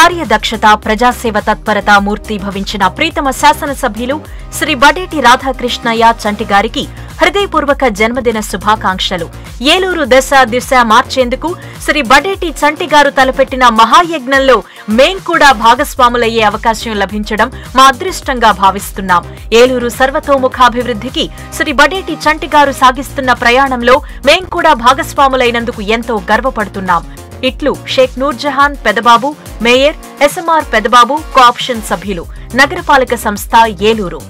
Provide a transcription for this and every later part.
కార్యదక్షత ప్రజాసేవ తత్పరత మూర్తిభవించిన ప్రీతమ శాసనసభ్యులు శ్రీ బడేటి రాధాకృష్ణయ్య చంటి గారికి హృదయపూర్వక జన్మదిన శుభాకాంక్షలు. ఏలూరు దశ దిశ మార్చేందుకు శ్రీ బడేటి చంటి గారు తలపెట్టిన మహాయజ్ఞంలో మేం కూడా భాగస్వాములయ్యే అవకాశం లభించడం మా అదృష్టంగా భావిస్తున్నాం. ఏలూరు సర్వతోముఖాభివృద్ధికి శ్రీ బడేటి చంటి గారు సాగిస్తున్న ప్రయాణంలో మేం కూడా భాగస్వాములైనందుకు ఎంతో గర్వపడుతున్నాం. ఇట్లు Shaik Noorjahan Pedababu, mayor, SMR Pedababu, co-option సభ్యులు, నగరపాలక సంస్థ Eluru.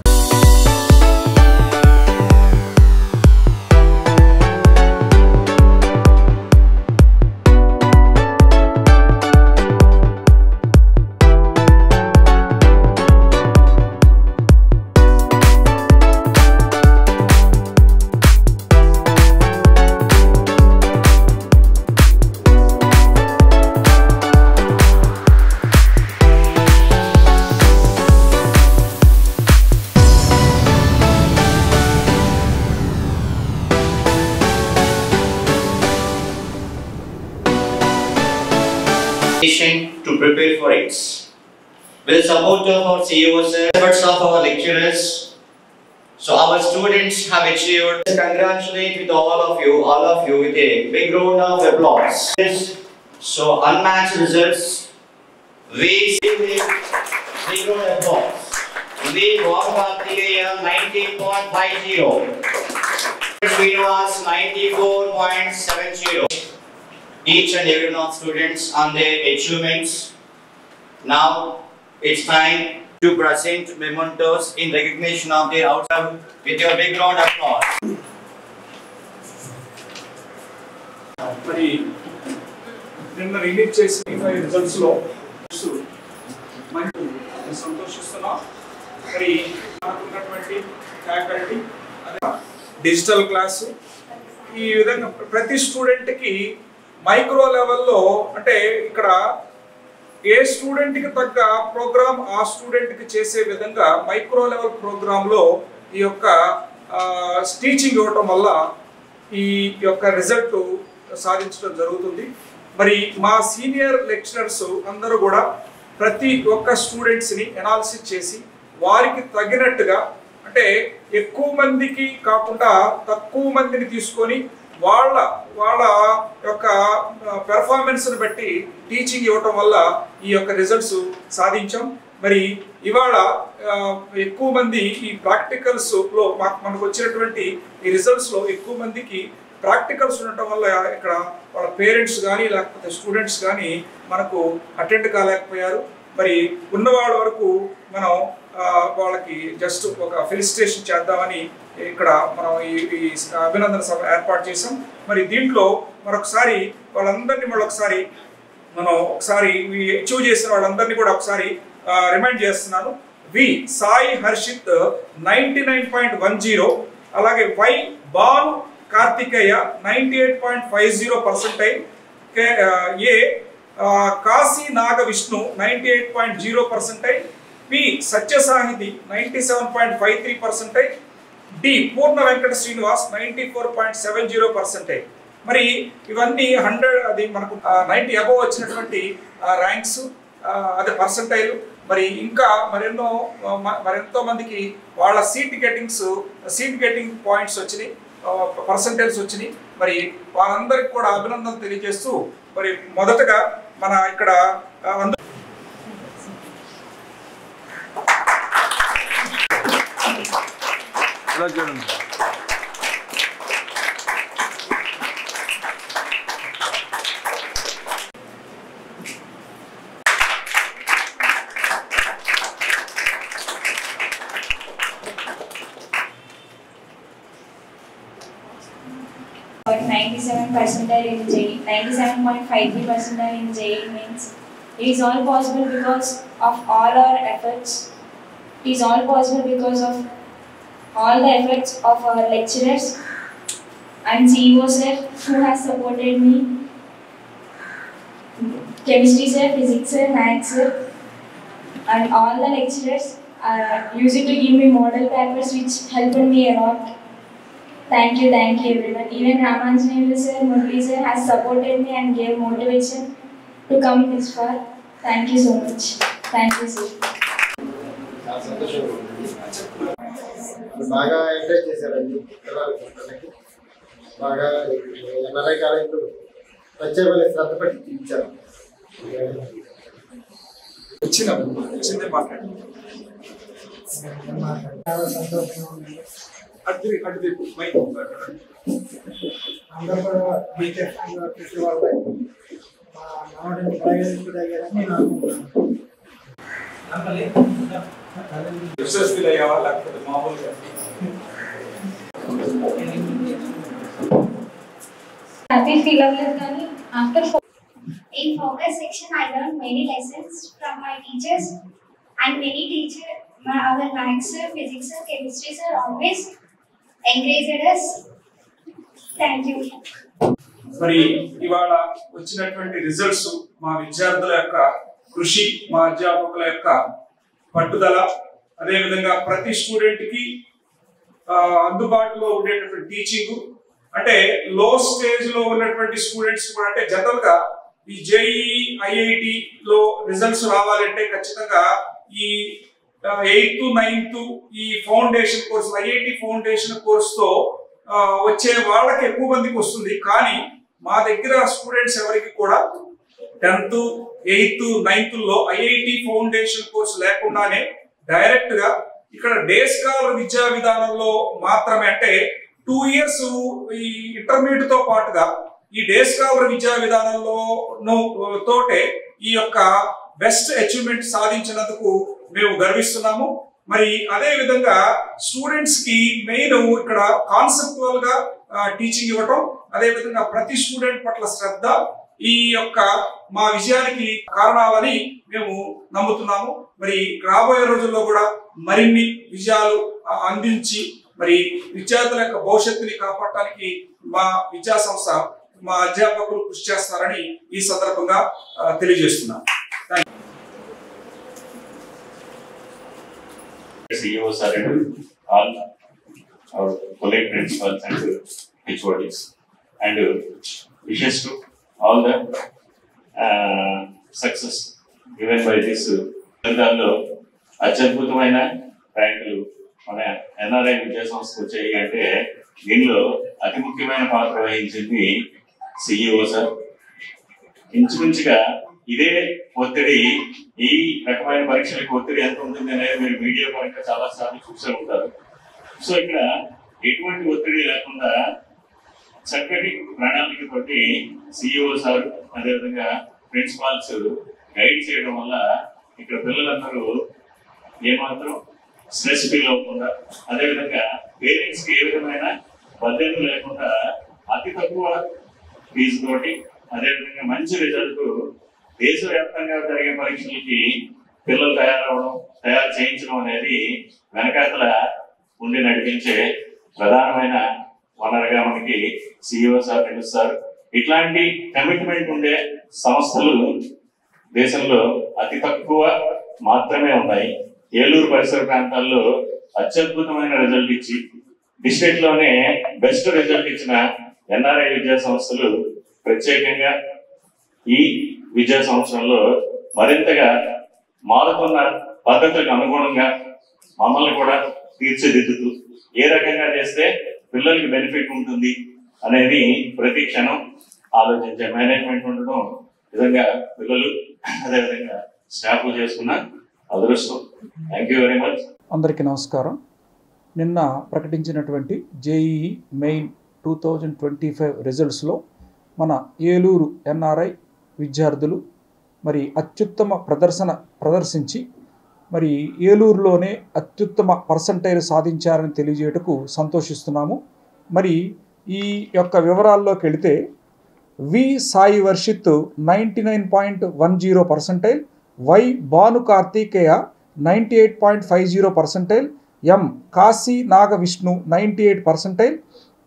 To prepare for it. With the support of our CEOs, efforts of our lecturers, so our students have achieved. Congratulate with all of you with a big round of applause. So unmatched results. We give a big round of applause. We won Kartikeya 90.50. Srinivas 94.70. Each and every one of students on their achievements. Now it's time to present mementos in recognition of their outcome with your big round of applause. మరి నిన్న release చేసిన results లో మంచి సంతోషిస్తున్నాం. మరి మనకున్నటువంటి faculty digital class ఈ విధంగా ప్రతి స్టూడెంట్కి మైక్రో లెవెల్లో, అంటే ఇక్కడ ఏ స్టూడెంట్కి తగ్గ ప్రోగ్రామ్ ఆ స్టూడెంట్కి చేసే విధంగా మైక్రో లెవెల్ ప్రోగ్రాంలో ఈ యొక్క టీచింగ్ ఇవ్వటం వల్ల ఈ యొక్క రిజల్ట్ సాధించడం జరుగుతుంది. మరి మా సీనియర్ లెక్చరర్స్ అందరూ కూడా ప్రతి ఒక్క స్టూడెంట్స్ని ఎనాలిసిస్ చేసి వారికి తగినట్టుగా, అంటే ఎక్కువ మందికి కాకుండా తక్కువ మందిని తీసుకొని వాళ్ళ యొక్క పెర్ఫార్మెన్స్ని బట్టి టీచింగ్ ఇవ్వటం వల్ల ఈ యొక్క రిజల్ట్స్ సాధించాం. మరి ఇవాళ ఎక్కువ మంది ఈ ప్రాక్టికల్స్లో మనకు వచ్చినటువంటి ఈ రిజల్ట్స్లో ఎక్కువ మందికి ప్రాక్టికల్స్ ఉండటం వల్ల ఇక్కడ వాళ్ళ పేరెంట్స్ కానీ లేకపోతే స్టూడెంట్స్ కానీ మనకు అటెండ్ కాలేకపోయారు. మరి ఉన్న వాళ్ళ వరకు మనం వాళ్ళకి జస్ట్ ఒక ఫెలిసిటేషన్ చేద్దామని ఇక్కడ మనం ఈ అభినందన సభ ఏర్పాటు చేసాం. మరి దీంట్లో మరొకసారి వాళ్ళందరినీ మనం ఒకసారి అచీవ్ చేసిన వాళ్ళందరినీ కూడా ఒకసారి రిమైండ్ చేస్తున్నాను. వి సాయి హర్షిత్ 99.10, అలాగే Y Bhanu Karthikeya 98.50%, A Kashi Naga Vishnu 98.0%, P Satyasahithi 97.53%, D Purna Venkata Srinivas 94.70%. మరి ఇవన్నీ 100 అది మనకు 90 అబోవ్ వచ్చినటువంటి ర్యాంక్స్, అదే పర్సంటైల్. మరి ఇంకా మరెంతో మందికి వాళ్ళ సీట్ గెటింగ్ పాయింట్స్ వచ్చినాయి, పర్సంటైల్స్ వచ్చినాయి. మరి వాళ్ళందరికీ కూడా అభినందనలు తెలియజేస్తూ, మరి మొదటగా మన ఇక్కడ Got 97 percentile in JEE, 97.53 percentile in JEE means it is all possible because of all our efforts. It is all possible because of all the efforts of our lecturers and CEO sir who has supported me, chemistry sir, physics sir, maths sir, and all the lecturers used to give me model papers which helped me a lot. Thank you everyone. Even Ramanjanelu sir, Murli sir has supported me and gave motivation to come this far. Thank you so much. Thank you, sir. బాగా encourage చేశారండి పిల్లలకి. బాగా NRI కాలేజీలో ప్రత్యేకమైన శ్రద్ధ పెట్టి ఇచ్చారు. వచ్చిందే మాట్లాడు. చాలా సంతోషంగా ఉంది. అందరూ కూడా ప్రతి వాళ్ళు మా నవడిని ప్రయోగించదగారని నేను అనుకుంటున్నాను. విశ్వసిలయ్యావా లేకపోతే మామూలుగా Happy feel అవ్వలేదు కానీ after in focus section I learned many lessons from my teachers and many teachers, our maths sir, physics sir, chemistry sir always encouraged us. Thank you. మరి ఇవాళ వచ్చినటువంటి రిజల్ట్స్ మా విద్యార్థుల యొక్క కృషి, మా అధ్యాపకుల యొక్క పట్టుదల, అదేవిధంగా ప్రతి స్టూడెంట్కి అందుబాటులో ఉండేటటువంటి టీచింగ్, అంటే లో స్టేజ్లో ఉన్నటువంటి స్టూడెంట్స్ కూడా, అంటే జనరల్గా ఈ జేఈఈ ఐఐటిలో రిజల్ట్స్ రావాలంటే ఖచ్చితంగా ఈ 8th 9th ఈ ఫౌండేషన్ కోర్సు, ఐఐటి ఫౌండేషన్ కోర్సుతో వచ్చే వాళ్ళకి ఎక్కువ మందికి వస్తుంది. కానీ మా దగ్గర స్టూడెంట్స్ ఎవరికి కూడా 10th 8th 9th IIT foundation course లేకుండానే డైరెక్ట్ గా ఇక్కడ డే స్కాలర్ విద్యా విధానంలో మాత్రమే, అంటే 2 years ఈ ఇంటర్మీడియట్ తో పాటుగా ఈ డే స్కాలర్ విద్యా విధానంలో తోటే ఈ యొక్క బెస్ట్ అచీవ్మెంట్ సాధించినందుకు మేము గర్విస్తున్నాము. మరి అదే విధంగా స్టూడెంట్స్ కి మెయిన్ ఇక్కడ కాన్సెప్చువల్ గా టీచింగ్ ఇవ్వటం, అదే విధంగా ప్రతి స్టూడెంట్ పట్ల శ్రద్ధ ఈ యొక్క మా విజయానికి కారణాలని మేము నమ్ముతున్నాము. మరి రాబోయే రోజుల్లో కూడా మరిన్ని విజయాలు అందించి మరి విద్యార్థుల యొక్క భవిష్యత్తుని కాపాడటానికి మా విద్యా సంస్థ, మా అధ్యాపకులు కృషి చేస్తారని ఈ సందర్భంగా తెలియజేస్తున్నాను. CEOs are all our colleague principals and HODs, and wishes to all the success given by this. దానిలో అత్యద్భుతమైన ర్యాంకులు మన ఎన్ఆర్ఐ విద్యా సంస్థకు వచ్చాయి అంటే దీనిలో అతి ముఖ్యమైన పాత్ర వహించింది సిఇఓ సార్. ఇంచుమించుగా ఇదే ఒత్తిడి, ఈ రకమైన పరీక్షలకు ఒత్తిడి ఎంత ఉంటుంది అనేది మీరు మీడియా పరంగా చాలా సార్లు చూసే ఉంటారు. సో ఇక్కడ ఎటువంటి ఒత్తిడి లేకుండా చక్కటి ప్రణాళిక తోటి సిఇఓ సార్, అదేవిధంగా ప్రిన్సిపాల్స్ గైడ్ చేయడం వల్ల ఇక్కడ పిల్లలందరూ ఏమాత్రం స్ట్రెస్ ఫీల్ అవ్వకుండా, అదేవిధంగా పేరెంట్స్ కి ఏ విధమైన బద్దెలు లేకుండా అతి తక్కువ ఫీజు తోటి, అదేవిధంగా మంచి రిజల్ట్ దేశవ్యాప్తంగా జరిగే పరీక్షలకి పిల్లలు తయారు చేయించడం అనేది వెనకాతల ఉండి నడిపించే ప్రధానమైన వనరుగా మనకి సిఇఓ సార్ తెలుస్తారు. ఇట్లాంటి కమిట్మెంట్ ఉండే సంస్థలు దేశంలో అతి తక్కువ మాత్రమే ఉన్నాయి. ఏలూరు పరిసర ప్రాంతాల్లో అత్యద్భుతమైన రిజల్ట్ ఇచ్చి డిస్ట్రిక్ట్ లోనే బెస్ట్ రిజల్ట్ ఇచ్చిన ఎన్ఆర్ఐ విద్యా సంస్థలు ప్రత్యేకంగా ఈ విద్యా సంవత్సరంలో మరింతగా మారుతున్న పద్ధతులకు అనుగుణంగా మమ్మల్ని కూడా తీర్చిదిద్దుతూ ఏ రకంగా చేస్తే పిల్లలకి బెనిఫిట్ ఉంటుంది అనేది ప్రతి క్షణం ఆలోచించే మేనేజ్మెంట్ ఉండడం విధంగా పిల్లలు అదేవిధంగా స్టాఫ్ చేసుకున్న అదృష్టం. Thank you very much. అందరికీ నమస్కారం. నిన్న ప్రకటించినటువంటి జేఈఈ మెయిన్ 2025 రిజల్ట్స్లో మన ఏలూరు ఎన్ఆర్ఐ విద్యార్థులు మరి అత్యుత్తమ ప్రదర్శించి మరి ఏలూరులోనే అత్యుత్తమ పర్సంటైల్ సాధించారని తెలియజేయటకు సంతోషిస్తున్నాము. మరి ఈ యొక్క వివరాల్లోకి వెళితే V Sai Varshith 99.10%, Y Bhanu Karthikeya 98.50%, M Kashi Naga Vishnu 98%,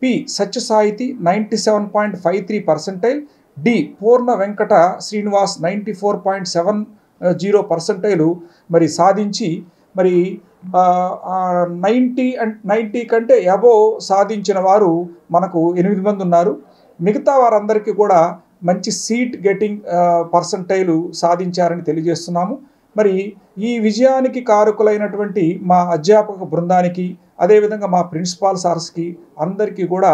P Satyasaithi 97.53%, D Purna Venkata Srinivas 94.70% మరి సాధించి మరి 90 కంటే అబోవ్ సాధించిన వారు మనకు 8 మంది ఉన్నారు. మిగతా వారందరికీ కూడా మంచి సీట్ గెటింగ్ పర్సంటైలు సాధించారని తెలియజేస్తున్నాము. మరి ఈ విజయానికి కారకులైనటువంటి మా అధ్యాపక బృందానికి, అదేవిధంగా మా ప్రిన్సిపాల్ సార్స్కి అందరికీ కూడా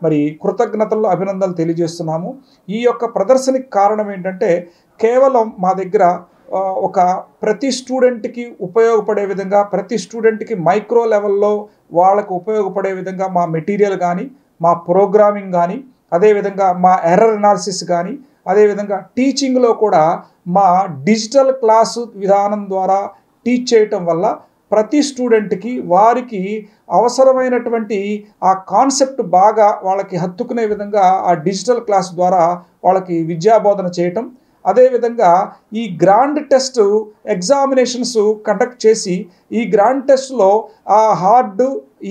మరి కృతజ్ఞతలు, అభినందనలు తెలియజేస్తున్నాము. ఈ యొక్క ప్రదర్శనకి కారణం ఏంటంటే కేవలం మా దగ్గర ఒక ప్రతి స్టూడెంట్కి ఉపయోగపడే విధంగా, ప్రతి స్టూడెంట్కి మైక్రో లెవెల్లో వాళ్ళకు ఉపయోగపడే విధంగా మా మెటీరియల్ కానీ, మా ప్రోగ్రామింగ్ కానీ, అదేవిధంగా మా ఎర్రర్ అనాలిసిస్ కానీ, అదేవిధంగా టీచింగ్లో కూడా మా డిజిటల్ క్లాసు విధానం ద్వారా టీచ్ చేయటం వల్ల ప్రతి స్టూడెంట్కి వారికి అవసరమైనటువంటి ఆ కాన్సెప్ట్ బాగా వాళ్ళకి హత్తుకునే విధంగా ఆ డిజిటల్ క్లాస్ ద్వారా వాళ్ళకి విద్యాబోధన చేయటం, అదేవిధంగా ఈ గ్రాండ్ టెస్ట్ ఎగ్జామినేషన్స్ కండక్ట్ చేసి ఈ గ్రాండ్ టెస్ట్లో ఆ హార్డ్,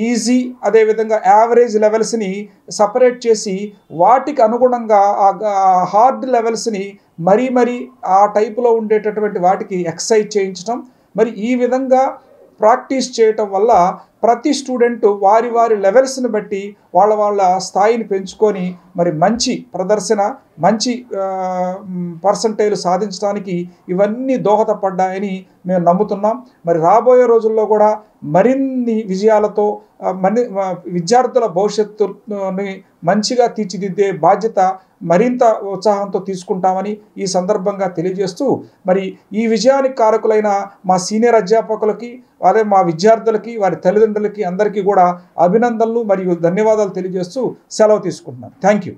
ఈజీ, అదేవిధంగా యావరేజ్ లెవెల్స్ని సపరేట్ చేసి వాటికి అనుగుణంగా ఆ హార్డ్ లెవెల్స్ని మరీ ఆ టైపులో ఉండేటటువంటి వాటికి ఎక్సర్సైజ్ చేయించడం, మరి ఈ విధంగా ప్రాక్టీస్ చేయటం వల్ల ప్రతి స్టూడెంట్ వారి వారి లెవెల్స్ని బట్టి వాళ్ళ స్థాయిని పెంచుకొని మరి మంచి ప్రదర్శన, మంచి పర్సంటైల్ సాధించడానికి ఇవన్నీ దోహదపడ్డాయని మేము నమ్ముతున్నాం. మరి రాబోయే రోజుల్లో కూడా మరిన్ని విజయాలతో విద్యార్థుల భవిష్యత్తుని మంచిగా తీర్చిదిద్దే బాధ్యత మరింత ఉత్సాహంతో తీసుకుంటామని ఈ సందర్భంగా తెలియజేస్తూ, మరి ఈ విజయానికి కారకులైన మా సీనియర్ అధ్యాపకులకి, అదే మా విద్యార్థులకి, వారి తల్లిదండ్రులకి అందరికీ కూడా అభినందనలు మరియు ధన్యవాదాలు తెలియజేస్తూ సెలవు తీసుకుంటున్నాను. Thank you.